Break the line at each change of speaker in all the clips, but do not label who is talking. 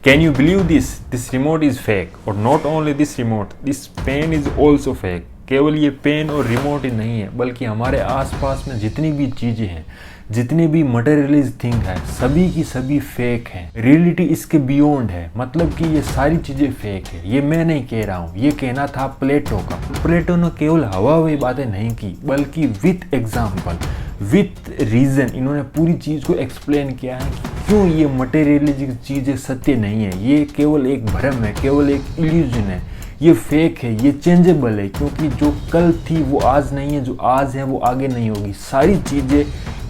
Can you believe this? This remote is fake. और not only this remote, this pen is also fake. केवल ये pen और remote ही नहीं है, बल्कि हमारे आसपास में जितनी भी चीज़ें हैं, जितने भी मटेरियलिज थिंग है, सभी की सभी फेक हैं। रियलिटी इसके बियॉन्ड है, मतलब कि ये सारी चीज़ें फेक है। ये मैं नहीं कह रहा हूँ, ये कहना था प्लेटो का। प्लेटो ने केवल हवाई बातें नहीं की, बल्कि विथ एग्जाम्पल, विथ रीज़न इन्होंने पूरी चीज़ को एक्सप्लेन किया है कि क्यों ये मटेरियलिस्टिक चीज़ें सत्य नहीं है, ये केवल एक भ्रम है, केवल एक इल्यूजन है, ये फेक है, ये चेंजेबल है। क्योंकि जो कल थी वो आज नहीं है, जो आज है वो आगे नहीं होगी। सारी चीज़ें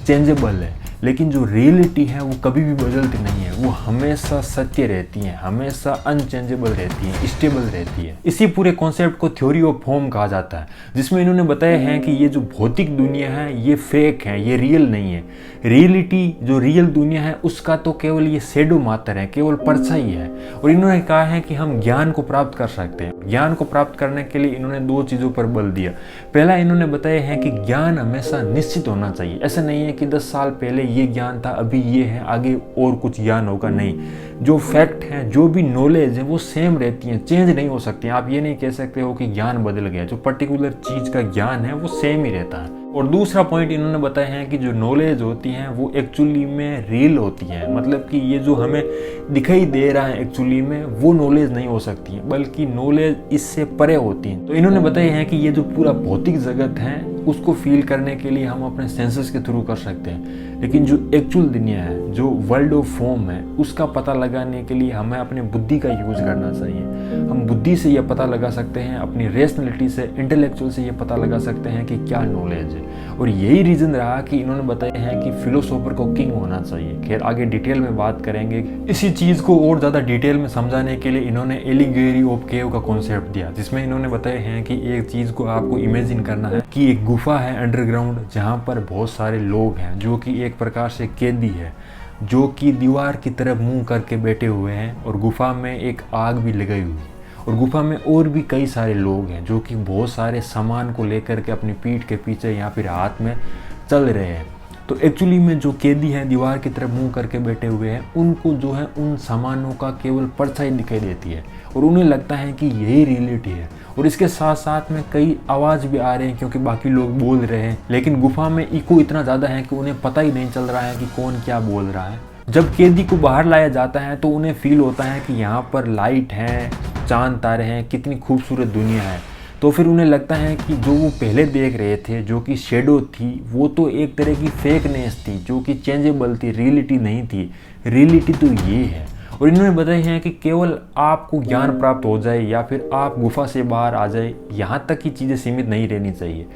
चेंजेबल है, लेकिन जो रियलिटी है वो कभी भी बदलती नहीं है, वो हमेशा सत्य रहती है, हमेशा अनचेंजेबल रहती है, स्टेबल रहती है। इसी पूरे कॉन्सेप्ट को थ्योरी ऑफ फॉर्म कहा जाता है, जिसमें इन्होंने बताया है कि ये जो भौतिक दुनिया है ये फेक है, ये रियल नहीं है। रियलिटी जो रियल दुनिया है उसका तो केवल ये शैडो मात्र है, केवल परछाई है। और इन्होंने कहा है कि हम ज्ञान को प्राप्त कर सकते हैं। ज्ञान को प्राप्त करने के लिए इन्होंने दो चीज़ों पर बल दिया। पहला इन्होंने बताया है कि ज्ञान हमेशा निश्चित होना चाहिए। ऐसा नहीं है कि 10 साल पहले ये ज्ञान था, अभी ये है, आगे और कुछ ज्ञान होगा, नहीं। जो फैक्ट है, जो भी नॉलेज है वो सेम रहती है, चेंज नहीं हो सकती। आप ये नहीं कह सकते हो कि ज्ञान बदल गया। जो पर्टिकुलर चीज़ का ज्ञान है वो सेम ही रहता है। और दूसरा पॉइंट इन्होंने बताया है कि जो नॉलेज होती है वो एक्चुअली में रियल होती है, मतलब कि ये जो हमें दिखाई दे रहा है एक्चुअली में वो नॉलेज नहीं हो सकती है, बल्कि नॉलेज इससे परे होती है। तो इन्होंने बताया है कि ये जो पूरा भौतिक जगत है उसको फील करने के लिए हम अपने सेंसेस के थ्रू कर सकते हैं, लेकिन जो एक्चुअल दुनिया है, जो वर्ल्ड ऑफ फॉर्म है, उसका पता लगाने के लिए हमें अपने बुद्धि का यूज करना चाहिए। हम बुद्धि से ये पता लगा सकते हैं, अपनी रेशनलिटी से, इंटेलेक्चुअल से ये पता लगा सकते हैं कि क्या नॉलेज है। और यही रीज़न रहा कि इन्होंने बताया है कि फिलोसोफर को किंग होना चाहिए। खैर आगे डिटेल में बात करेंगे। इसी चीज़ को और ज़्यादा डिटेल में समझाने के लिए इन्होंने एलिगेरी ऑफ केव का कॉन्सेप्ट दिया, जिसमें इन्होंने बताया है कि एक चीज़ को आपको इमेजिन करना है कि एक गुफा है अंडरग्राउंड, जहाँ पर बहुत सारे लोग हैं जो कि एक प्रकार से कैदी है, जो कि दीवार की तरफ मुंह करके बैठे हुए हैं, और गुफा में एक आग भी लगाई हुई है। और गुफा में और भी कई सारे लोग हैं जो कि बहुत सारे सामान को लेकर के अपनी पीठ के पीछे या फिर हाथ में चल रहे हैं। तो एक्चुअली में जो कैदी हैं दीवार की तरफ मुंह करके बैठे हुए हैं, उनको जो है उन सामानों का केवल परछाई दिखाई देती है और उन्हें लगता है कि यही रियलिटी है। और इसके साथ साथ में कई आवाज़ भी आ रहे हैं क्योंकि बाकी लोग बोल रहे हैं, लेकिन गुफा में इको इतना ज़्यादा है कि उन्हें पता ही नहीं चल रहा है कि कौन क्या बोल रहा है। जब कैदी को बाहर लाया जाता है तो उन्हें फील होता है कि यहाँ पर लाइट है, चांद तारे हैं, कितनी खूबसूरत दुनिया है। तो फिर उन्हें लगता है कि जो वो पहले देख रहे थे, जो कि शेडो थी, वो तो एक तरह की फेकनेस थी, जो कि चेंजेबल थी, रियलिटी नहीं थी। रियलिटी तो ये है। और इन्होंने बताया है कि केवल आपको ज्ञान प्राप्त हो जाए या फिर आप गुफा से बाहर आ जाए, यहाँ तक की चीज़ें सीमित नहीं रहनी चाहिए,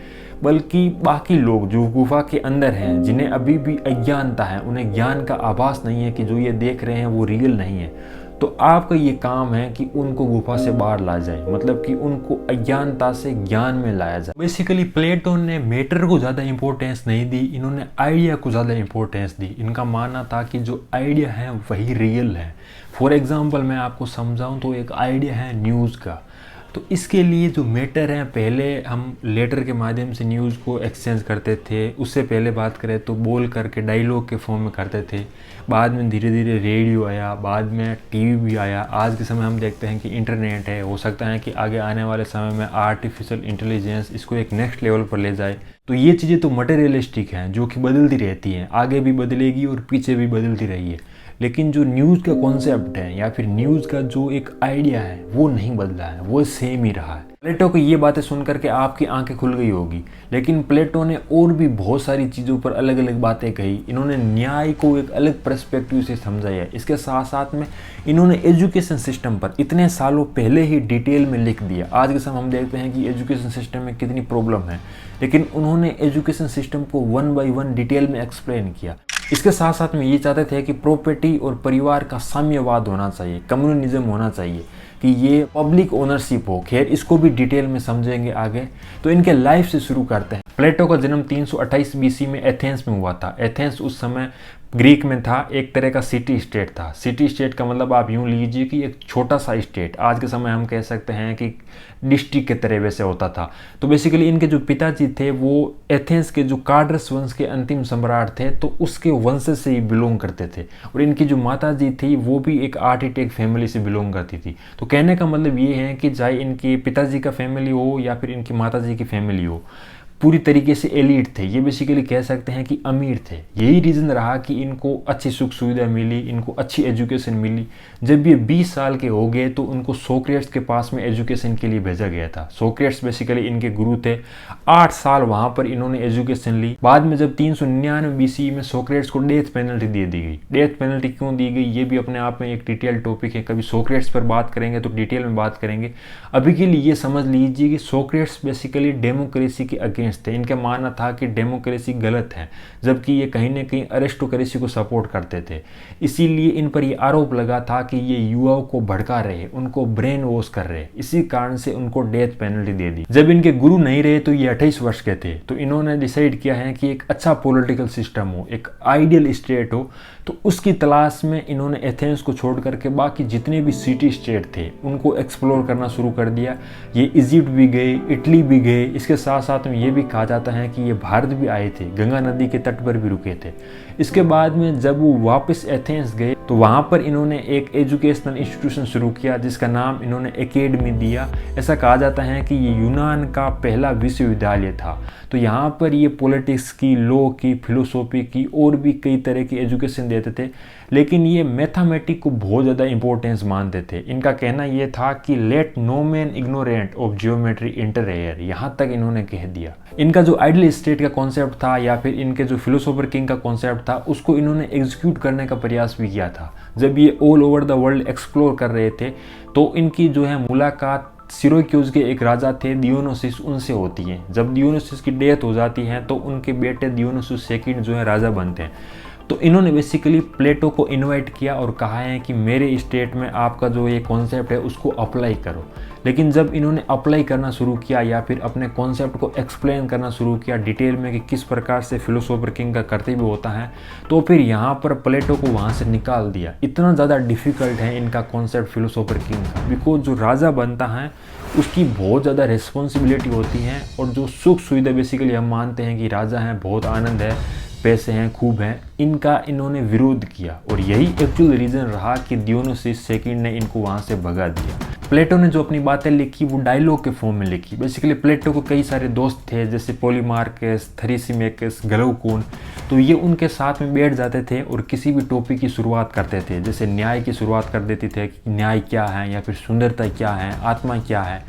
बल्कि बाकी लोग जो गुफा के अंदर हैं, जिन्हें अभी भी अज्ञानता है, उन्हें ज्ञान का आभास नहीं है कि जो ये देख रहे हैं वो रियल नहीं है, तो आपका ये काम है कि उनको गुफा से बाहर ला जाए, मतलब कि उनको अज्ञानता से ज्ञान में लाया जाए। बेसिकली प्लेटो ने मैटर को ज़्यादा इंपॉर्टेंस नहीं दी, इन्होंने आइडिया को ज़्यादा इंपॉर्टेंस दी। इनका मानना था कि जो आइडिया है वही रियल है। फॉर एग्जाम्पल मैं आपको समझाऊँ तो एक आइडिया है न्यूज़ का, तो इसके लिए जो मैटर है, पहले हम लेटर के माध्यम से न्यूज़ को एक्सचेंज करते थे। उससे पहले बात करें तो बोल करके डायलॉग के फॉर्म में करते थे। बाद में धीरे धीरे रेडियो आया, बाद में टीवी भी आया। आज के समय हम देखते हैं कि इंटरनेट है। हो सकता है कि आगे आने वाले समय में आर्टिफिशियल इंटेलिजेंस इसको एक नेक्स्ट लेवल पर ले जाए। तो ये चीज़ें तो मटेरियलिस्टिक हैं, जो कि बदलती रहती हैं, आगे भी बदलेगी और पीछे भी बदलती रही है। लेकिन जो न्यूज़ का कॉन्सेप्ट है या फिर न्यूज़ का जो एक आइडिया है वो नहीं बदला है, वो सेम ही रहा है। प्लेटो की ये बातें सुन करके आपकी आंखें खुल गई होगी, लेकिन प्लेटो ने और भी बहुत सारी चीज़ों पर अलग अलग बातें कही। इन्होंने न्याय को एक अलग पर्सपेक्टिव से समझाया। इसके साथ साथ में इन्होंने एजुकेशन सिस्टम पर इतने सालों पहले ही डिटेल में लिख दिया। आज के समय हम देखते हैं कि एजुकेशन सिस्टम में कितनी प्रॉब्लम है, लेकिन उन्होंने एजुकेशन सिस्टम को 1 by 1 डिटेल में एक्सप्लेन किया। इसके साथ साथ में ये चाहते थे कि प्रॉपर्टी और परिवार का साम्यवाद होना चाहिए, कम्युनिज्म होना चाहिए, कि ये पब्लिक ओनरशिप हो। खैर इसको भी डिटेल में समझेंगे आगे। तो इनके लाइफ से शुरू करते हैं। प्लेटो का जन्म 328 BC में एथेंस में हुआ था। एथेंस उस समय ग्रीक में था, एक तरह का सिटी स्टेट था। सिटी स्टेट का मतलब आप यूँ लीजिए कि एक छोटा सा स्टेट, आज के समय हम कह सकते हैं कि डिस्ट्रिक्ट के तरह वैसे होता था। तो बेसिकली इनके जो पिताजी थे वो एथेंस के जो कार्डस वंश के अंतिम सम्राट थे, तो उसके वंश से ही बिलोंग करते थे। और इनकी जो माताजी थी वो भी एक आर्किटेक्ट फैमिली से बिलोंग करती थी। तो कहने का मतलब ये है कि चाहे इनके पिताजी का फैमिली हो या फिर इनकी माताजी की फैमिली हो, पूरी तरीके से एलीट थे। ये बेसिकली कह सकते हैं कि अमीर थे। यही रीज़न रहा कि इनको अच्छी सुख सुविधा मिली, इनको अच्छी एजुकेशन मिली। जब ये 20 साल के हो गए तो उनको सोक्रेट्स के पास में एजुकेशन के लिए भेजा गया था। सोक्रेट्स बेसिकली इनके गुरु थे। 8 साल वहाँ पर इन्होंने एजुकेशन ली। बाद में जब 399 BC में सोक्रेट्स को डेथ पेनल्टी दे दी गई। डेथ पेनल्टी क्यों दी गई ये भी अपने आप में एक डिटेल टॉपिक है, कभी सोक्रेट्स पर बात करेंगे तो डिटेल में बात करेंगे। अभी के लिए ये समझ लीजिए कि सोक्रेट्स बेसिकली डेमोक्रेसी के अगेंस्ट थे। इनका मानना था कि डेमोक्रेसी गलत है, जबकि ये कहीं ना कहीं अरिस्टोक्रेसी को सपोर्ट करते थे। इसीलिए इन पर यह आरोप लगा था कि ये युवाओं को भड़का रहे, उनको ब्रेन वॉश कर रहे। इसी कारण से उनको डेथ पेनल्टी दे दी। जब इनके गुरु नहीं रहे तो ये 28 वर्ष के थे, तो इन्होंने डिसाइड किया है कि एक अच्छा पॉलिटिकल सिस्टम हो, एक आइडियल स्टेट हो। तो उसकी तलाश में इन्होंने एथेंस को छोड़ करके बाकी जितने भी सिटी स्टेट थे उनको एक्सप्लोर करना शुरू कर दिया। ये इजिप्ट भी गए, इटली भी गए। इसके साथ साथ में ये भी कहा जाता है कि ये भारत भी आए थे, गंगा नदी के तट पर भी रुके थे। इसके बाद में जब वो वापस एथेंस गए तो वहाँ पर इन्होंने एक एजुकेशनल इंस्टीट्यूशन शुरू किया जिसका नाम इन्होंने एकेडमी दिया। ऐसा कहा जाता है कि ये यूनान का पहला विश्वविद्यालय था। तो यहाँ पर ये पॉलिटिक्स की, लॉ की, फिलोसॉफी की और भी कई तरह की एजुकेशन देते थे। लेकिन ये मैथमेटिक्स को बहुत ज़्यादा इंपॉर्टेंस मानते थे। इनका कहना ये था कि let no man ignorant of geometry enter here, यहाँ तक इन्होंने कह दिया। इनका जो आइडियल स्टेट का कॉन्सेप्ट था या फिर इनके जो फिलोसोफर किंग का कॉन्सेप्ट था उसको इन्होंने एग्जीक्यूट करने का प्रयास भी किया था। जब ये all over the world explore कर रहे थे तो इनकी जो है मुलाकात सिराक्यूज के एक राजा थे डियोनुसियस, उनसे होती है। जब डियोनुसियस की डेथ हो जाती है तो उनके बेटे डियोनुसियस सेकंड जो है राजा बनते हैं। तो इन्होंने बेसिकली प्लेटो को इनवाइट किया और कहा है कि मेरे स्टेट में आपका जो ये कॉन्सेप्ट है उसको अप्लाई करो। लेकिन जब इन्होंने अप्लाई करना शुरू किया या फिर अपने कॉन्सेप्ट को एक्सप्लेन करना शुरू किया डिटेल में कि किस प्रकार से फिलोसोफर किंग का कर्तव्य होता है, तो फिर यहाँ पर प्लेटो को वहाँ से निकाल दिया। इतना ज़्यादा डिफ़िकल्ट है इनका कॉन्सेप्ट फिलोसोफर किंग का, बिकॉज जो राजा बनता है उसकी बहुत ज़्यादा रिस्पॉन्सिबिलिटी होती है। और जो सुख सुविधा बेसिकली हम मानते हैं कि राजा हैं, बहुत आनंद है, पैसे हैं, खूब हैं, इनका इन्होंने विरोध किया। और यही एक्चुअल रीज़न रहा कि डियोनुसियस सेकंड ने इनको वहाँ से भगा दिया। प्लेटो ने जो अपनी बातें लिखी वो डायलॉग के फॉर्म में लिखी। बेसिकली प्लेटो को कई सारे दोस्त थे जैसे पोलीमार्कस, थ्रेसिमेकस, ग्लाउकोन। तो ये उनके साथ में बैठ जाते थे और किसी भी टॉपिक की शुरुआत करते थे। जैसे न्याय की शुरुआत कर देते थे कि न्याय क्या है या फिर सुंदरता क्या है, आत्मा क्या है।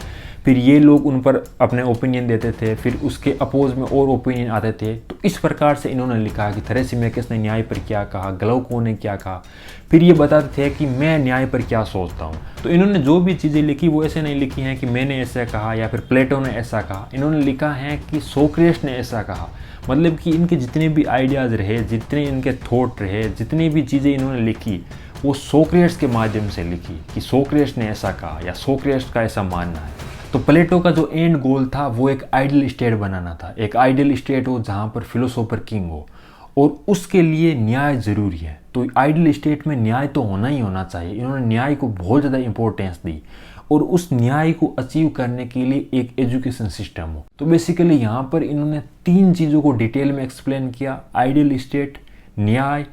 फिर ये लोग उन पर अपने ओपिनियन देते थे, फिर उसके अपोज में और ओपिनियन आते थे। तो इस प्रकार से इन्होंने लिखा कि थ्रेसिमेकस ने न्याय पर क्या कहा, ग्लाउकोन ने क्या कहा। फिर ये बताते थे कि मैं न्याय पर क्या सोचता हूँ। तो इन्होंने जो भी चीज़ें लिखी वो ऐसे नहीं लिखी हैं कि मैंने ऐसा कहा या फिर प्लेटो ने ऐसा कहा। इन्होंने लिखा है कि सोक्रेट्स ने ऐसा कहा। मतलब कि इनके जितने भी आइडियाज़ रहे, जितने इनके थॉट रहे, जितनी भी चीज़ें इन्होंने लिखी वो सोक्रेट्स के माध्यम से लिखी कि सोक्रेट्स ने ऐसा कहा या सोक्रेट्स का ऐसा मानना है। तो प्लेटो का जो एंड गोल था वो एक आइडियल स्टेट बनाना था। एक आइडियल स्टेट हो जहाँ पर फिलोसोफर किंग हो और उसके लिए न्याय ज़रूरी है। तो आइडियल स्टेट में न्याय तो होना ही होना चाहिए। इन्होंने न्याय को बहुत ज़्यादा इंपॉर्टेंस दी और उस न्याय को अचीव करने के लिए एक एजुकेशन सिस्टम हो। तो बेसिकली यहाँ पर इन्होंने 3 चीज़ों को डिटेल में एक्सप्लेन किया, आइडियल स्टेट, न्याय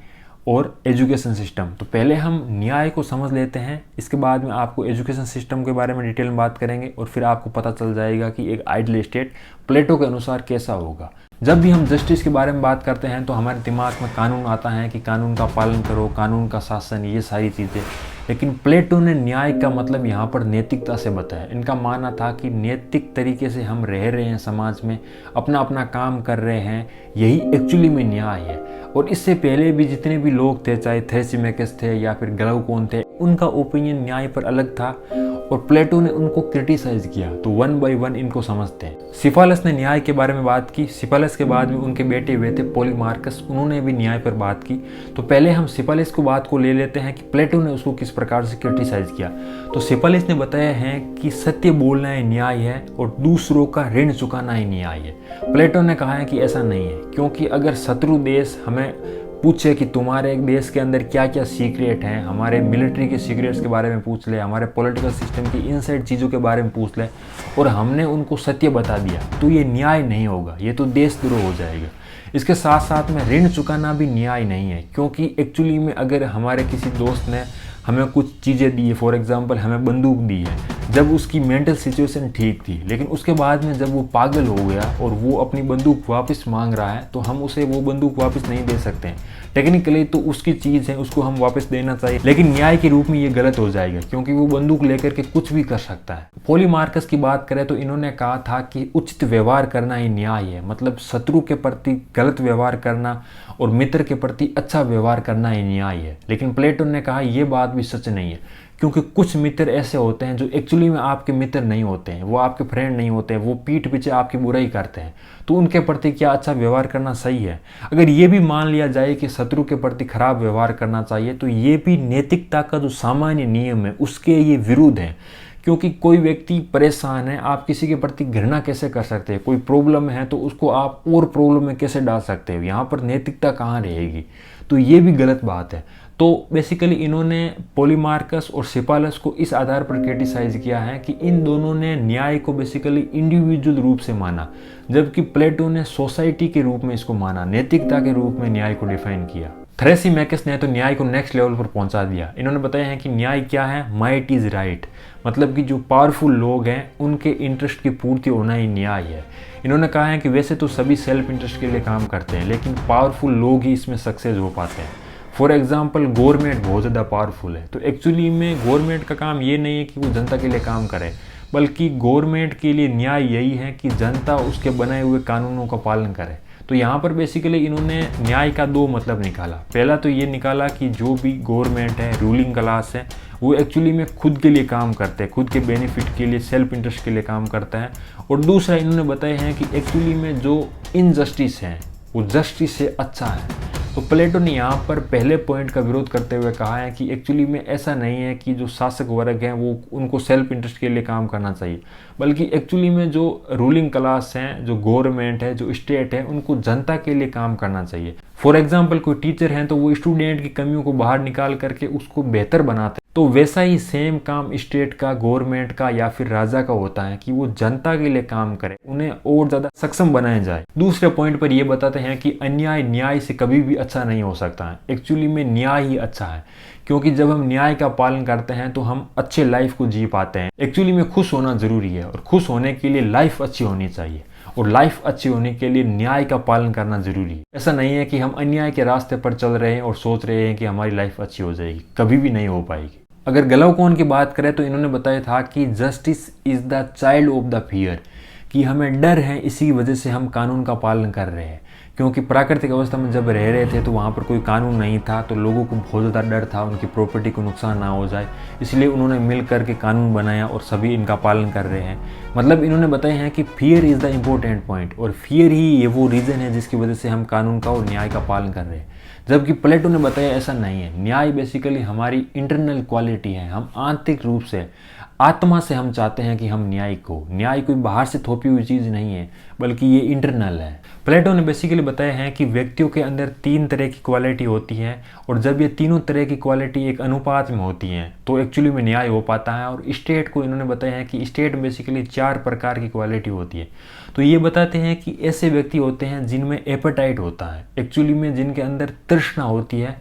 और एजुकेशन सिस्टम। तो पहले हम न्याय को समझ लेते हैं, इसके बाद में आपको एजुकेशन सिस्टम के बारे में डिटेल में बात करेंगे और फिर आपको पता चल जाएगा कि एक आइडियल स्टेट प्लेटो के अनुसार कैसा होगा। जब भी हम जस्टिस के बारे में बात करते हैं तो हमारे दिमाग में कानून आता है कि कानून का पालन करो, कानून का शासन, ये सारी चीज़ें। लेकिन प्लेटो ने न्याय का मतलब यहाँ पर नैतिकता से बताया। इनका मानना था कि नैतिक तरीके से हम रह रहे हैं समाज में, अपना अपना काम कर रहे हैं, यही एक्चुअली में न्याय है। और इससे पहले भी जितने भी लोग थे, चाहे थ्रेसिमेकस थे या फिर ग्लाउकोन थे, उनका ओपिनियन न्याय पर अलग था और प्लेटो ने उनको क्रिटिसाइज किया। तो 1 बाय 1 इनको समझते हैं। सिफालस ने न्याय के बारे में बात की। सिफालस के बाद में उनके बेटे हुए थे पोलीमार्कस, उन्होंने भी न्याय पर बात की। तो पहले हम सिफालस को बात को ले लेते हैं कि प्लेटो ने उसको किस प्रकार से क्रिटिसाइज किया। तो सिफालस ने बताया है कि सत्य बोलना ही न्याय है और दूसरों का ऋण चुकाना ही न्याय है। प्लेटो ने कहा है कि ऐसा नहीं है, क्योंकि अगर शत्रु देश हमें पूछे कि तुम्हारे देश के अंदर क्या क्या सीक्रेट हैं, हमारे मिलिट्री के सीक्रेट्स के बारे में पूछ ले, हमारे पॉलिटिकल सिस्टम की इनसाइड चीज़ों के बारे में पूछ ले और हमने उनको सत्य बता दिया, तो ये न्याय नहीं होगा, ये तो देशद्रोह हो जाएगा। इसके साथ साथ में ऋण चुकाना भी न्याय नहीं है, क्योंकि एक्चुअली में अगर हमारे किसी दोस्त ने हमें कुछ चीज़ें दी है, फॉर एग्जांपल हमें बंदूक दी है, जब उसकी मेंटल सिचुएशन ठीक थी, लेकिन उसके बाद में जब वो पागल हो गया और वो अपनी बंदूक वापस मांग रहा है, तो हम उसे वो बंदूक वापस नहीं दे सकते हैं। टेक्निकली तो उसकी चीज़ है, उसको हम वापस देना चाहिए, लेकिन न्याय के रूप में ये गलत हो जाएगा, क्योंकि वो बंदूक लेकर के कुछ भी कर सकता है। पॉलीमार्कस की बात करें तो इन्होंने कहा था कि उचित व्यवहार करना ही न्याय है, मतलब शत्रु के प्रति गलत व्यवहार करना और मित्र के प्रति अच्छा व्यवहार करना ही न्याय है। लेकिन प्लेटो ने कहा ये बात भी सच नहीं है, क्योंकि कुछ मित्र ऐसे होते हैं जो एक्चुअली में आपके मित्र नहीं होते हैं, वो आपके फ्रेंड नहीं होते हैं, वो पीठ पीछे आपकी बुराई करते हैं, तो उनके प्रति क्या अच्छा व्यवहार करना सही है? अगर ये भी मान लिया जाए कि शत्रु के प्रति खराब व्यवहार करना चाहिए, तो ये भी नैतिकता का जो सामान्य नियम है उसके ये विरुद्ध है, क्योंकि कोई व्यक्ति परेशान है, आप किसी के प्रति घृणा कैसे कर सकते हैं? कोई प्रॉब्लम है तो उसको आप और प्रॉब्लम में कैसे डाल सकते हो? यहाँ पर नैतिकता कहाँ रहेगी? तो ये भी गलत बात है। तो बेसिकली इन्होंने पॉलीमार्कस और सिपालस को इस आधार पर क्रिटिसाइज किया है कि इन दोनों ने न्याय को बेसिकली इंडिविजुअल रूप से माना, जबकि प्लेटो ने सोसाइटी के रूप में इसको माना, नैतिकता के रूप में न्याय को डिफाइन किया। थ्रेसिमैकस ने तो न्याय को नेक्स्ट लेवल पर पहुंचा दिया। इन्होंने बताया है कि न्याय क्या है, माइट इज राइट, मतलब कि जो पावरफुल लोग हैं उनके इंटरेस्ट की पूर्ति होना ही न्याय है। इन्होंने कहा है कि वैसे तो सभी सेल्फ इंटरेस्ट के लिए काम करते हैं, लेकिन पावरफुल लोग ही इसमें सक्सेस हो पाते हैं। फॉर एग्जाम्पल गवर्नमेंट बहुत ज़्यादा पावरफुल है, तो एक्चुअली में गवर्नमेंट का काम ये नहीं है कि वो जनता के लिए काम करे, बल्कि गवर्नमेंट के लिए न्याय यही है कि जनता उसके बनाए हुए कानूनों का पालन करे। तो यहाँ पर बेसिकली इन्होंने न्याय का दो मतलब निकाला। पहला तो ये निकाला कि जो भी गवर्नमेंट है, रूलिंग क्लास है, वो एक्चुअली में खुद के लिए काम करते हैं, खुद के बेनिफिट के लिए, सेल्फ इंटरेस्ट के लिए काम करता है। और दूसरा इन्होंने बताया है कि एक्चुअली में जो इनजस्टिस है वो जस्टिस से अच्छा है। तो प्लेटो ने यहाँ पर पहले पॉइंट का विरोध करते हुए कहा है कि एक्चुअली में ऐसा नहीं है कि जो शासक वर्ग हैं वो उनको सेल्फ इंटरेस्ट के लिए काम करना चाहिए, बल्कि एक्चुअली में जो रूलिंग क्लास हैं, जो गवर्नमेंट है, जो स्टेट है, उनको जनता के लिए काम करना चाहिए। फॉर एग्जाम्पल कोई टीचर हैं तो वो स्टूडेंट की कमियों को बाहर निकाल करके उसको बेहतर बनाते हैं, तो वैसा ही सेम काम स्टेट का, गवर्नमेंट का या फिर राजा का होता है कि वो जनता के लिए काम करे, उन्हें और ज़्यादा सक्षम बनाया जाए। दूसरे पॉइंट पर ये बताते हैं कि अन्याय न्याय से कभी भी अच्छा नहीं हो सकता है। एक्चुअली में न्याय ही अच्छा है, क्योंकि जब हम न्याय का पालन करते हैं तो हम अच्छे लाइफ को जी पाते हैं। एक्चुअली में खुश होना जरूरी है, और खुश होने के लिए लाइफ अच्छी होनी चाहिए, और लाइफ अच्छी होने के लिए न्याय का पालन करना जरूरी है। ऐसा नहीं है कि हम अन्याय के रास्ते पर चल रहे हैं और सोच रहे हैं कि हमारी लाइफ अच्छी हो जाएगी, कभी भी नहीं हो पाएगी। अगर ग्लाउकोन की बात करें तो इन्होंने बताया था कि justice is the child of the fear, कि हमें डर है, इसी वजह से हम कानून का पालन कर रहे हैं। क्योंकि प्राकृतिक अवस्था में जब रह रहे थे तो वहाँ पर कोई कानून नहीं था, तो लोगों को बहुत ज़्यादा डर था उनकी प्रॉपर्टी को नुकसान ना हो जाए, इसलिए उन्होंने मिल करके कानून बनाया और सभी इनका पालन कर रहे हैं। मतलब इन्होंने बताया है कि fear is the important point, और फियर ही ये वो रीज़न है जिसकी वजह से हम कानून का और न्याय का पालन कर रहे हैं। जबकि प्लेटो ने बताया ऐसा नहीं है। न्याय बेसिकली हमारी इंटरनल क्वालिटी है, हम आंतरिक रूप से, आत्मा से हम चाहते हैं कि हम न्याय कोई बाहर से थोपी हुई चीज़ नहीं है, बल्कि ये इंटरनल है। प्लेटो ने बेसिकली बताया है कि व्यक्तियों के अंदर 3 तरह की क्वालिटी होती है, और जब ये तीनों तरह की क्वालिटी एक अनुपात में होती हैं तो एक्चुअली में न्याय हो पाता है। और स्टेट को इन्होंने बताया है कि स्टेट में बेसिकली 4 प्रकार की क्वालिटी होती है। तो ये बताते हैं कि ऐसे व्यक्ति होते हैं जिनमें एपेटाइट होता है, एक्चुअली में जिनके अंदर तृष्णा होती है,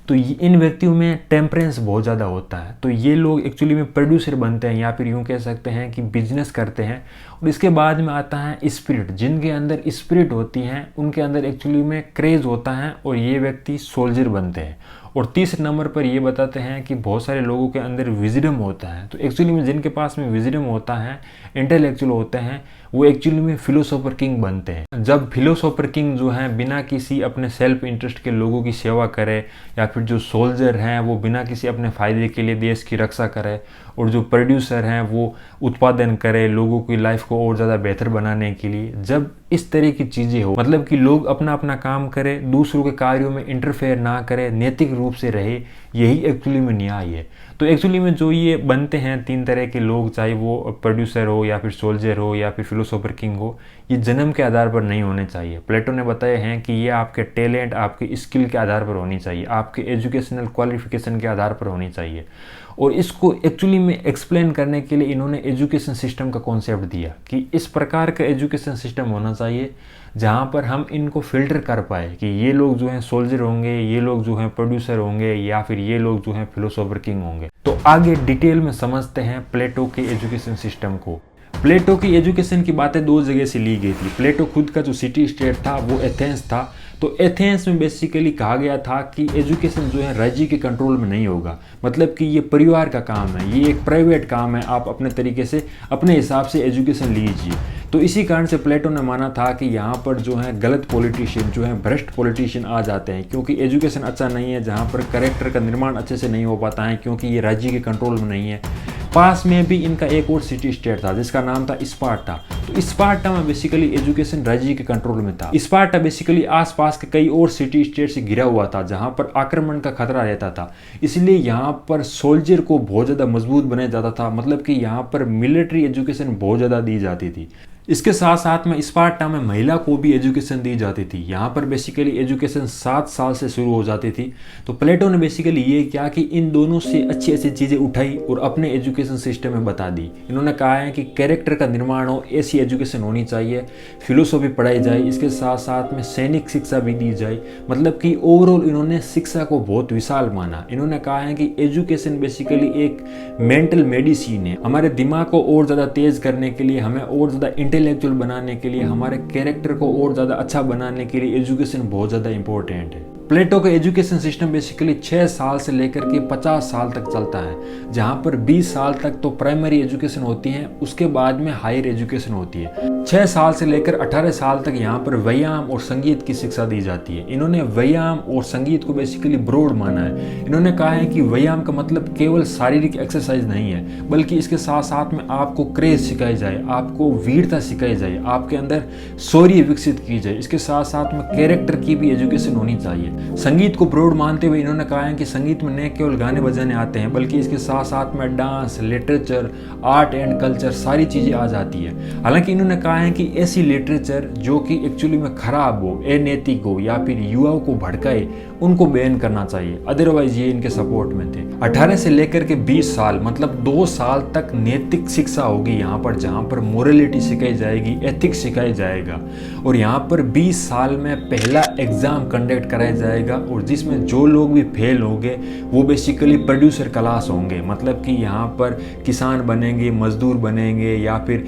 तो इन व्यक्तियों में टेम्परेंस बहुत ज़्यादा होता है। तो ये लोग एक्चुअली में प्रोड्यूसर बनते हैं, या फिर यूँ कह सकते हैं कि बिजनेस करते हैं। और इसके बाद में आता है स्पिरिट, जिनके अंदर स्पिरिट होती हैं उनके अंदर एक्चुअली में क्रेज होता है, और ये व्यक्ति सोल्जर बनते हैं। और तीसरे नंबर पर ये बताते हैं कि बहुत सारे लोगों के अंदर विजडम होता है। तो एक्चुअली में जिनके पास में विजडम होता है, इंटेलेक्चुअल होते हैं, वो एक्चुअली में फिलोसोफर किंग बनते हैं। जब फिलोसोफर किंग जो हैं बिना किसी अपने सेल्फ इंटरेस्ट के लोगों की सेवा करे, या फिर जो सोल्जर हैं वो बिना किसी अपने फ़ायदे के लिए देश की रक्षा करे, और जो प्रोड्यूसर हैं वो उत्पादन करे लोगों की लाइफ को और ज़्यादा बेहतर बनाने के लिए, जब इस तरह की चीज़ें हो, मतलब कि लोग अपना अपना काम करें, दूसरों के कार्यों में इंटरफेयर ना करें, नैतिक रूप से रहे, यही एक्चुअली में न्याय है। तो एक्चुअली में जो ये बनते हैं 3 तरह के लोग, चाहे वो प्रोड्यूसर हो या फिर सोल्जर हो या फिर फिलोसोफर किंग हो, ये जन्म के आधार पर नहीं होने चाहिए। प्लेटो ने बताया है कि ये आपके टैलेंट, आपके स्किल के आधार पर होनी चाहिए, आपके एजुकेशनल क्वालिफिकेशन के आधार पर होनी चाहिए। और इसको एक्चुअली में एक्सप्लेन करने के लिए इन्होंने एजुकेशन सिस्टम का कॉन्सेप्ट दिया कि इस प्रकार का एजुकेशन सिस्टम होना चाहिए जहाँ पर हम इनको फिल्टर कर पाए कि ये लोग जो हैं सोल्जर होंगे, ये लोग जो हैं प्रोड्यूसर होंगे, या फिर ये लोग जो हैं फिलोसोफर किंग होंगे। तो आगे डिटेल में समझते हैं प्लेटो के एजुकेशन सिस्टम को। प्लेटो की एजुकेशन की बातें 2 जगह से ली गई थी। प्लेटो खुद का जो सिटी स्टेट था वो एथेंस था। तो एथेंस में बेसिकली कहा गया था कि एजुकेशन जो है राज्य के कंट्रोल में नहीं होगा, मतलब कि ये परिवार का काम है, ये एक प्राइवेट काम है, आप अपने तरीके से अपने हिसाब से एजुकेशन लीजिए। तो इसी कारण से प्लेटो ने माना था कि यहाँ पर जो है गलत पॉलिटिशियन जो है, भ्रष्ट पॉलिटिशियन आ जाते हैं, क्योंकि एजुकेशन अच्छा नहीं है, जहाँ पर कैरेक्टर का निर्माण अच्छे से नहीं हो पाता है, क्योंकि ये राज्य के कंट्रोल में नहीं है। पास में भी इनका एक और सिटी स्टेट था जिसका नाम था स्पार्टा। तो स्पार्टा में बेसिकली एजुकेशन राज्य के कंट्रोल में था। स्पार्टा बेसिकली आसपास के कई और सिटी स्टेट से घिरा हुआ था जहां पर आक्रमण का खतरा रहता था, इसलिए यहां पर सोल्जर को बहुत ज़्यादा मजबूत बनाया जाता था, मतलब कि यहां पर मिलिट्री एजुकेशन बहुत ज़्यादा दी जाती थी। इसके साथ साथ में स्पार्टा में महिला को भी एजुकेशन दी जाती थी। यहाँ पर बेसिकली एजुकेशन 7 साल से शुरू हो जाती थी। तो प्लेटो ने बेसिकली ये किया कि इन दोनों से अच्छी अच्छी चीज़ें उठाई और अपने एजुकेशन सिस्टम में बता दी। इन्होंने कहा है कि कैरेक्टर का निर्माण हो, ऐसी एजुकेशन होनी चाहिए, फिलोसॉफी पढ़ाई जाए, इसके साथ साथ में सैनिक शिक्षा भी दी जाए, मतलब कि ओवरऑल इन्होंने शिक्षा को बहुत विशाल माना। इन्होंने कहा है कि एजुकेशन बेसिकली एक मेंटल मेडिसिन है, हमारे दिमाग को और ज़्यादा तेज करने के लिए, हमें और ज़्यादा इंटेलेक्चुअल बनाने के लिए, हमारे कैरेक्टर को और ज़्यादा अच्छा बनाने के लिए एजुकेशन बहुत ज़्यादा इंपॉर्टेंट है। प्लेटो का एजुकेशन सिस्टम बेसिकली 6 साल से लेकर के 50 साल तक चलता है, जहाँ पर 20 साल तक तो प्राइमरी एजुकेशन होती है, उसके बाद में हायर एजुकेशन होती है। 6 साल से लेकर 18 साल तक यहाँ पर व्यायाम और संगीत की शिक्षा दी जाती है। इन्होंने व्यायाम और संगीत को बेसिकली ब्रॉड माना है। इन्होंने कहा है कि व्यायाम का मतलब केवल शारीरिक एक्सरसाइज नहीं है, बल्कि इसके साथ साथ में आपको क्रेज सिखाई जाए, आपको वीरता सिखाई जाए, आपके अंदर शौर्य विकसित की जाए, इसके साथ साथ में कैरेक्टर की भी एजुकेशन होनी चाहिए। संगीत को ब्रॉड मानते हुए इन्होंने कहा है कि संगीत में न केवल गाने बजाने आते हैं, बल्कि इसके साथ साथ में dance, literature, art and culture सारी चीज़ें आ जाती है। हालांकि इन्होंने कहा है कि ऐसी लिटरेचर जो कि एक्चुअली में खराब हो, अनैतिक हो या फिर युवाओं को भड़काए, उनको बैन करना चाहिए, अदरवाइज ये इनके सपोर्ट में थे। 18 से लेकर के 20 साल मतलब 2 साल तक नैतिक शिक्षा होगी यहाँ पर, जहाँ पर मोरलिटी सिखाई जाएगी, एथिक्स सिखाया जाएगा। और यहाँ पर 20 साल में पहला एग्जाम कंडक्ट कराया जाएगा, और जिसमें जो लोग भी फेल होंगे वो बेसिकली प्रोड्यूसर क्लास होंगे, मतलब कि यहाँ पर किसान बनेंगे, मजदूर बनेंगे, या फिर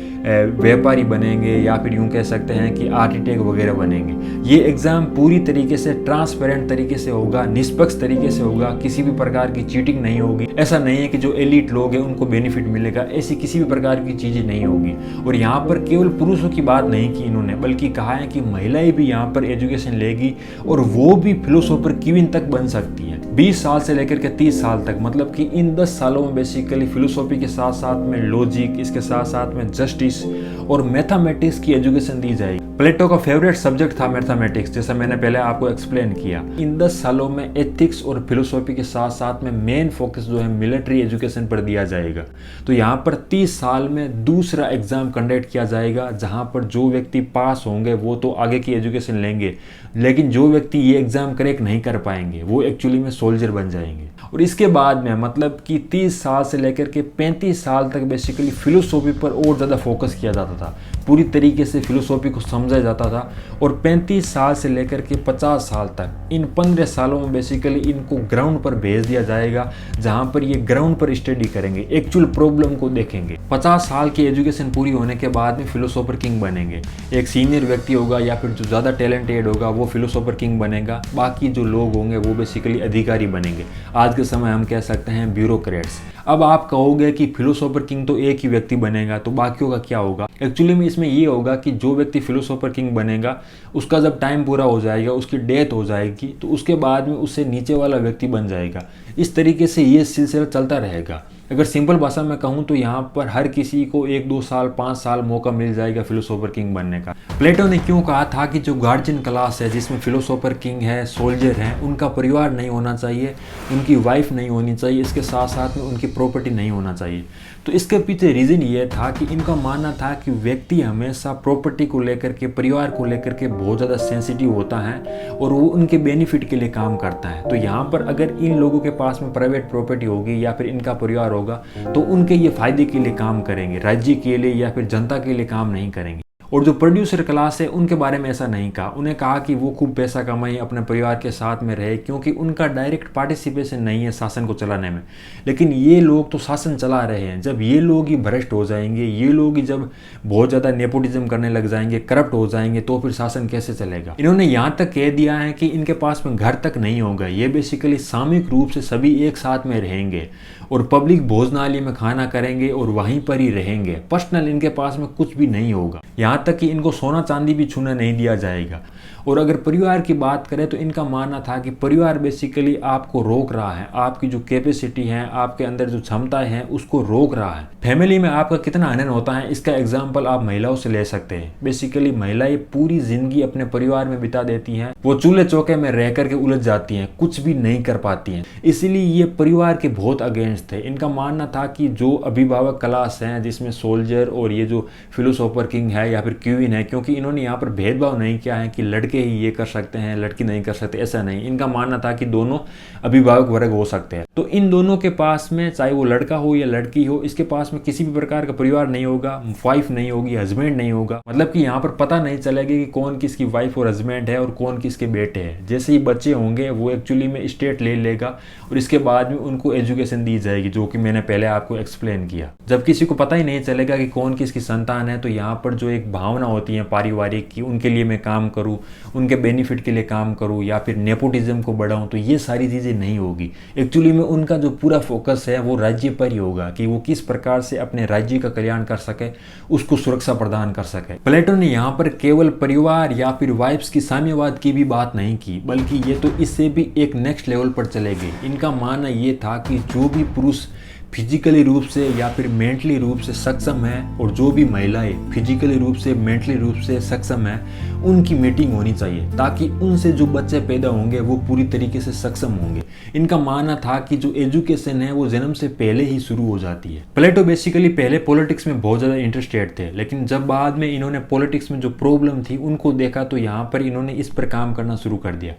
व्यापारी बनेंगे, या फिर यूँ कह सकते हैं कि आर्किटेक्ट वगैरह बनेंगे। ये एग्ज़ाम पूरी तरीके से ट्रांसपेरेंट तरीके से होगा, निष्पक्ष तरीके से होगा, किसी भी प्रकार की चीटिंग नहीं होगी। ऐसा नहीं है कि जो एलिट लोग हैं उनको बेनिफिट मिलेगा, ऐसी किसी भी प्रकार की चीज़ें नहीं होगी। और यहाँ पर केवल पुरुषों की बात नहीं की इन्होंने, बल्कि कहा है कि महिलाएं भी यहाँ पर एजुकेशन लेगी और वो भी फिलोसोफर क्वीन तक बन सकती है। 20 साल से लेकर के 30 साल तक, मतलब कि इन 10 सालों में बेसिकली फिलोसॉफी के साथ साथ में लॉजिक, इसके साथ साथ में जस्टिस और मैथमेटिक्स की एजुकेशन दी जाएगी। प्लेटो का फेवरेट सब्जेक्ट था मैथमेटिक्स, जैसा मैंने पहले आपको एक्सप्लेन किया। इन 10 सालों में एथिक्स और फिलोसॉफी के साथ साथ में मेन फोकस जो है मिलिट्री एजुकेशन पर दिया जाएगा। तो यहाँ पर 30 साल में दूसरा एग्जाम कंडक्ट किया जाएगा, जहाँ पर जो व्यक्ति पास होंगे वो तो आगे की एजुकेशन लेंगे, लेकिन जो व्यक्ति ये एग्जाम क्रैक नहीं कर पाएंगे वो एक्चुअली में सोल्जर बन जाएंगे। और इसके बाद में मतलब कि 30 साल से लेकर के 35 साल तक बेसिकली फिलोसॉफी पर और ज़्यादा फोकस किया जाता था, पूरी तरीके से फिलोसॉफी को समझा जाता था। और 35 साल से लेकर के 50 साल तक, इन 15 सालों में बेसिकली इनको ग्राउंड पर भेज दिया जाएगा, जहाँ पर ये ग्राउंड पर स्टडी करेंगे, एक्चुअल प्रॉब्लम को देखेंगे। 50 साल की एजुकेशन पूरी होने के बाद में फिलोसोफर किंग बनेंगे। एक सीनियर व्यक्ति होगा या फिर जो ज़्यादा टैलेंटेड होगा वो फिलोसोफर किंग बनेगा, बाकी जो लोग होंगे वो बेसिकली अधिकारी बनेंगे। आज के समय हम कह सकते हैं ब्यूरोक्रेट्स। अब आप कहोगे कि फिलोसोफर किंग तो एक ही व्यक्ति बनेगा, तो बाकियों का क्या होगा? एक्चुअली में इसमें ये होगा कि जो व्यक्ति फिलोसोफर किंग बनेगा उसका जब टाइम पूरा हो जाएगा, उसकी डेथ हो जाएगी, तो उसके बाद में उससे नीचे वाला व्यक्ति बन जाएगा। इस तरीके से ये सिलसिला चलता रहेगा। अगर सिंपल भाषा में कहूँ तो यहाँ पर हर किसी को 1-2 साल 5 साल मौका मिल जाएगा फिलोसोफर किंग बनने का। प्लेटो ने क्यों कहा था कि जो गार्जियन क्लास है जिसमें फिलोसोफर किंग है, सोल्जर हैं, उनका परिवार नहीं होना चाहिए, उनकी वाइफ नहीं होनी चाहिए, इसके साथ साथ में उनकी प्रॉपर्टी नहीं होना चाहिए। तो इसके पीछे रीज़न ये था कि इनका मानना था कि व्यक्ति हमेशा प्रॉपर्टी को लेकर के, परिवार को लेकर के बहुत ज़्यादा सेंसिटिव होता है और वो उनके बेनिफिट के लिए काम करता है। तो यहाँ पर अगर इन लोगों के पास में प्राइवेट प्रॉपर्टी होगी या फिर इनका परिवार होगा तो उनके ये फायदे के लिए काम करेंगे, राज्य के लिए या फिर जनता के लिए काम नहीं करेंगे। और जो प्रोड्यूसर क्लास है उनके बारे में ऐसा नहीं कहा, उन्हें कहा कि वो खूब पैसा कमाए, अपने परिवार के साथ में रहे, क्योंकि उनका डायरेक्ट पार्टिसिपेशन नहीं है शासन को चलाने में। लेकिन ये लोग तो शासन चला रहे हैं। जब ये लोग ही भ्रष्ट हो जाएंगे, ये लोग ही जब बहुत ज़्यादा नेपोटिज्म करने लग जाएंगे, करप्ट हो जाएंगे, तो फिर शासन कैसे चलेगा। इन्होंने यहाँ तक कह दिया है कि इनके पास में घर तक नहीं होगा, ये बेसिकली सामूहिक रूप से सभी एक साथ में रहेंगे और पब्लिक भोजनालय में खाना करेंगे और वहीं पर ही रहेंगे। पर्सनल इनके पास में कुछ भी नहीं होगा, यहाँ तक कि इनको सोना चांदी भी छूने नहीं दिया जाएगा। और अगर परिवार की बात करें तो इनका मानना था कि परिवार बेसिकली आपको रोक रहा है, आपकी जो कैपेसिटी है, आपके अंदर जो क्षमताएं हैं उसको रोक रहा है। फैमिली में आपका कितना आनंद होता है इसका एग्जाम्पल आप महिलाओं से ले सकते हैं। बेसिकली महिलाएं पूरी जिंदगी अपने परिवार में बिता देती हैं, वो चूल्हे चौके में रह करके उलझ जाती हैं, कुछ भी नहीं कर पाती हैं। इसीलिए ये परिवार के बहुत अगेंस्ट थे। इनका मानना था कि जो अभिभावक क्लास है जिसमें सोल्जर और ये जो फिलोसोफर किंग है या फिर क्वीन है, क्योंकि इन्होंने यहाँ पर भेदभाव नहीं किया है कि लड़के ही ये कर सकते हैं, लड़की नहीं कर सकते, ऐसा नहीं। इनका मानना था कि दोनों अभिभावक वर्ग हो सकते हैं। तो इन दोनों के पास में, चाहे वो लड़का हो या लड़की हो, इसके पास में किसी भी प्रकार का परिवार नहीं होगा, वाइफ नहीं होगी, हस्बैंड नहीं होगा। मतलब कि यहाँ पर पता नहीं चलेगा कि कौन किसकी वाइफ और हस्बैंड है और कौन किसके बेटे हैं। जैसे ही बच्चे होंगे वो एक्चुअली में स्टेट ले लेगा और इसके बाद में उनको एजुकेशन दी जाएगी, जो कि मैंने पहले आपको एक्सप्लेन किया। जब किसी को पता ही नहीं चलेगा कि कौन किसकी संतान है, तो यहाँ पर जो एक भावना होती है पारिवारिक की, उनके लिए मैं काम करूँ, उनके बेनिफिट के लिए काम करूँ या फिर नेपोटिज्म को बढ़ाऊँ, तो ये सारी चीज़ें नहीं होगी। एक्चुअली में उनका जो पूरा फोकस है वो राज्य पर ही होगा कि वो किस प्रकार से अपने राज्य का कल्याण कर सके, उसको सुरक्षा प्रदान कर सके। प्लेटो ने यहाँ पर केवल परिवार या फिर वाइफ्स की साम्यवाद की भी बात नहीं की, बल्कि ये तो इससे भी एक नेक्स्ट लेवल पर चले गए। इनका मानना ये था कि जो भी पुरुष फिजिकली रूप से या फिर मेंटली रूप से सक्षम है और जो भी महिलाएं फिजिकली रूप से, मेंटली रूप से सक्षम है, उनकी मीटिंग होनी चाहिए, ताकि उनसे जो बच्चे पैदा होंगे वो पूरी तरीके से सक्षम होंगे। इनका मानना था कि जो एजुकेशन है वो जन्म से पहले ही शुरू हो जाती है। प्लेटो बेसिकली पहले पॉलिटिक्स में बहुत ज़्यादा इंटरेस्टेड थे, लेकिन जब बाद में इन्होंने पॉलिटिक्स में जो प्रॉब्लम थी उनको देखा तो यहाँ पर इन्होंने इस पर काम करना शुरू कर दिया।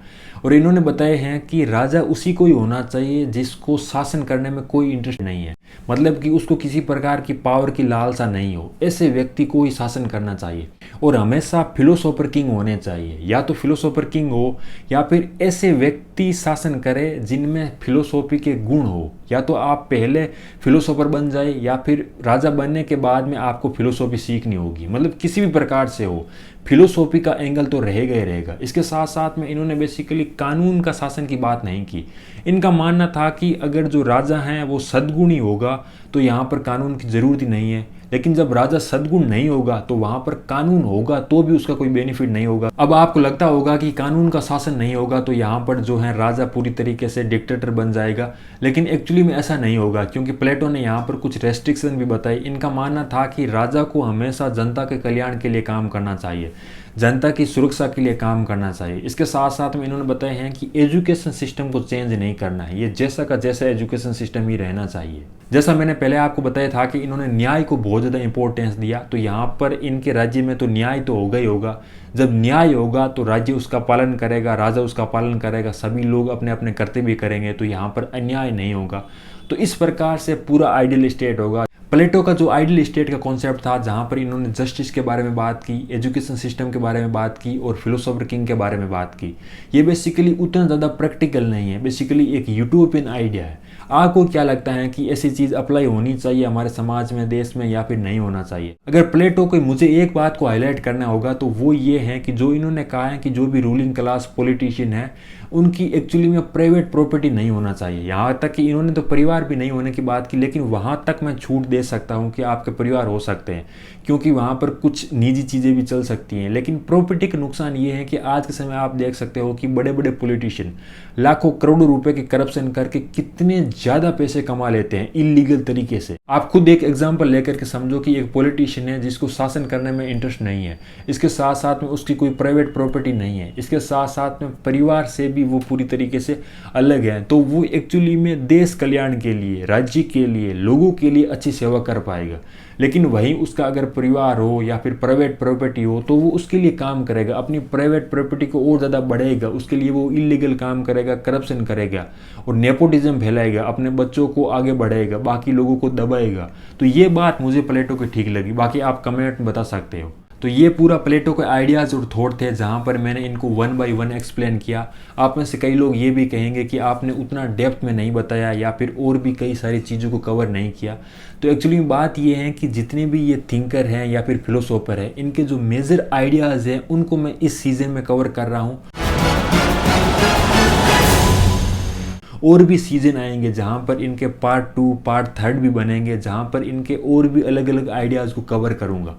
और इन्होंने बताया है कि राजा उसी को ही होना चाहिए जिसको शासन करने में कोई इंटरेस्ट नहीं है, मतलब कि उसको किसी प्रकार की पावर की लालसा नहीं हो, ऐसे व्यक्ति को ही शासन करना चाहिए। और हमेशा फिलोसोफर किंग होने चाहिए, या तो फिलोसोफर किंग हो या फिर ऐसे व्यक्ति शासन करे जिनमें फिलोसॉफी के गुण हो। या तो आप पहले फिलोसोफर बन जाए या फिर राजा बनने के बाद में आपको फिलोसॉफी सीखनी होगी, मतलब किसी भी प्रकार से हो, फिलोसॉफी का एंगल तो रहेगा ही रहेगा। इसके साथ साथ में इन्होंने बेसिकली कानून का शासन की बात नहीं की। इनका मानना था कि अगर जो राजा हैं वो सद्गुणी होगा तो यहाँ पर कानून की ज़रूरत ही नहीं है, लेकिन जब राजा सद्गुण नहीं होगा तो वहाँ पर कानून होगा तो भी उसका कोई बेनिफिट नहीं होगा। अब आपको लगता होगा कि कानून का शासन नहीं होगा तो यहाँ पर जो है राजा पूरी तरीके से डिक्टेटर बन जाएगा, लेकिन एक्चुअली में ऐसा नहीं होगा, क्योंकि प्लेटो ने यहाँ पर कुछ रेस्ट्रिक्शन भी बताई। इनका मानना था कि राजा को हमेशा जनता के कल्याण के लिए काम करना चाहिए, जनता की सुरक्षा के लिए काम करना चाहिए। इसके साथ साथ में इन्होंने बताया है कि एजुकेशन सिस्टम को चेंज नहीं करना है, ये जैसा का जैसा एजुकेशन सिस्टम ही रहना चाहिए। जैसा मैंने पहले आपको बताया था कि इन्होंने न्याय को बहुत ज़्यादा इंपॉर्टेंस दिया, तो यहाँ पर इनके राज्य में तो न्याय तो होगा ही होगा। जब न्याय होगा तो राज्य उसका पालन करेगा, राजा उसका पालन करेगा, सभी लोग अपने अपने कर्तव्य करेंगे, तो यहाँ पर अन्याय नहीं होगा। तो इस प्रकार से पूरा आइडियल स्टेट होगा। प्लेटो का जो आइडियल स्टेट का कॉन्सेप्ट था, जहाँ पर इन्होंने जस्टिस के बारे में बात की, एजुकेशन सिस्टम के बारे में बात की और फिलोसोफर किंग के बारे में बात की, ये बेसिकली उतना ज़्यादा प्रैक्टिकल नहीं है, बेसिकली एक यूटोपियन आइडिया है। आपको क्या लगता है कि ऐसी चीज़ अप्लाई होनी चाहिए हमारे समाज में, देश में, या फिर नहीं होना चाहिए? अगर प्लेटो को मुझे एक बात को हाईलाइट करना होगा तो वो ये है कि जो इन्होंने कहा है कि जो भी रूलिंग क्लास पॉलिटिशियन है उनकी एक्चुअली में प्राइवेट प्रॉपर्टी नहीं होना चाहिए। यहाँ तक कि इन्होंने तो परिवार भी नहीं होने की बात की, लेकिन वहाँ तक मैं छूट दे सकता हूँ कि आपके परिवार हो सकते हैं, क्योंकि वहाँ पर कुछ निजी चीज़ें भी चल सकती हैं। लेकिन प्रॉपर्टी का नुकसान ये है कि आज के समय आप देख सकते हो कि बड़े बड़े पॉलिटिशियन लाखों करोड़ों रुपए के करप्शन करके कितने ज़्यादा पैसे कमा लेते हैं इलीगल तरीके से। आप खुद एक एग्जाम्पल लेकर के समझो कि एक पॉलिटिशियन है जिसको शासन करने में इंटरेस्ट नहीं है, इसके साथ साथ में उसकी कोई प्राइवेट प्रॉपर्टी नहीं है, इसके साथ साथ में परिवार से भी वो पूरी तरीके से अलग है, तो वो एक्चुअली में देश कल्याण के लिए, राज्य के लिए, लोगों के लिए अच्छी सेवा कर पाएगा। लेकिन वहीं उसका अगर परिवार हो या फिर प्राइवेट प्रॉपर्टी हो तो वो उसके लिए काम करेगा, अपनी प्राइवेट प्रॉपर्टी को और ज़्यादा बढ़ाएगा, उसके लिए वो इलीगल काम करेगा, करप्शन करेगा और नेपोटिज्म फैलाएगा, अपने बच्चों को आगे बढ़ाएगा, बाकी लोगों को दबाएगा। तो ये बात मुझे प्लेटो की ठीक लगी, बाकी आप कमेंट में बता सकते हो। तो ये पूरा प्लेटो के आइडियाज़ और थॉट थे, जहाँ पर मैंने इनको 1 बाय 1 एक्सप्लेन किया। आप में से कई लोग ये भी कहेंगे कि आपने उतना डेप्थ में नहीं बताया या फिर और भी कई सारी चीज़ों को कवर नहीं किया। तो एक्चुअली बात ये है कि जितने भी ये थिंकर हैं या फिर फिलोसोफर हैं, इनके जो मेजर आइडियाज़ हैं उनको मैं इस सीज़न में कवर कर रहा हूँ। और भी सीजन आएंगे जहाँ पर इनके पार्ट 2, पार्ट 3 भी बनेंगे, जहाँ पर इनके और भी अलग अलग आइडियाज़ को कवर करूँगा।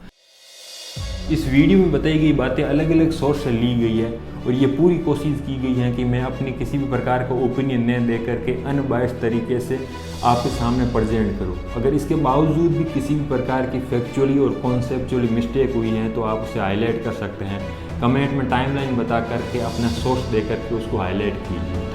इस वीडियो में बताई गई बातें अलग अलग सोर्स से ली गई है और ये पूरी कोशिश की गई है कि मैं अपनी किसी भी प्रकार का ओपिनियन न दे करके अनबायस्ड तरीके से आपके सामने प्रेजेंट करूँ। अगर इसके बावजूद भी किसी भी प्रकार की फैक्चुअली और कॉन्सेप्चुअली मिस्टेक हुई है तो आप उसे हाईलाइट कर सकते हैं। कमेंट में टाइमलाइन बता करके अपना सोर्स दे करके उसको हाईलाइट कीजिए।